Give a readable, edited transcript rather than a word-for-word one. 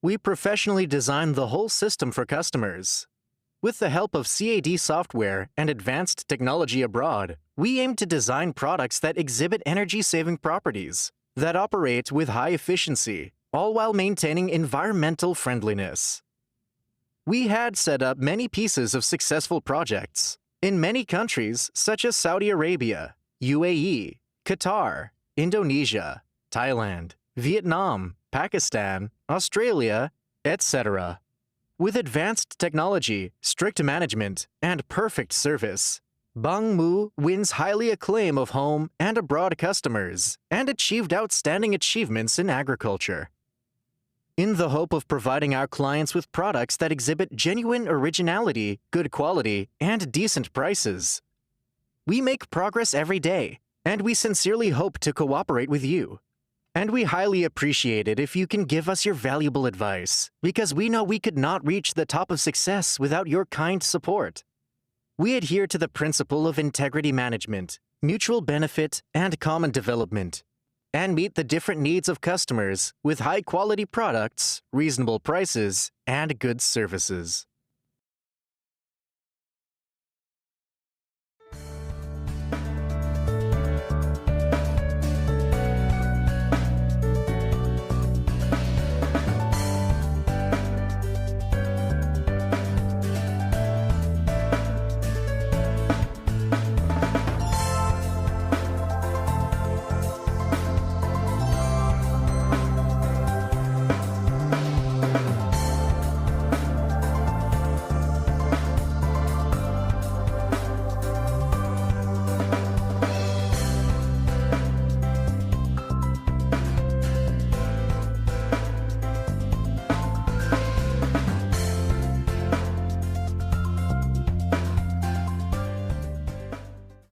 We professionally designed the whole system for customers. With the help of CAD software and advanced technology abroad, we aim to design products that exhibit energy-saving properties, that operate with high efficiency, all while maintaining environmental friendliness. We had set up many pieces of successful projects in many countries such as Saudi Arabia, UAE, Qatar, Indonesia, Thailand, Vietnam, Pakistan, Australia, etc. With advanced technology, strict management, and perfect service, Bangmu wins highly acclaim of home and abroad customers and achieved outstanding achievements in agriculture. In the hope of providing our clients with products that exhibit genuine originality, good quality, and decent prices, we make progress every day, and we sincerely hope to cooperate with you. And we highly appreciate it if you can give us your valuable advice, because we know we could not reach the top of success without your kind support. We adhere to the principle of integrity management, mutual benefit, and common development, and meet the different needs of customers with high-quality products, reasonable prices, and good services.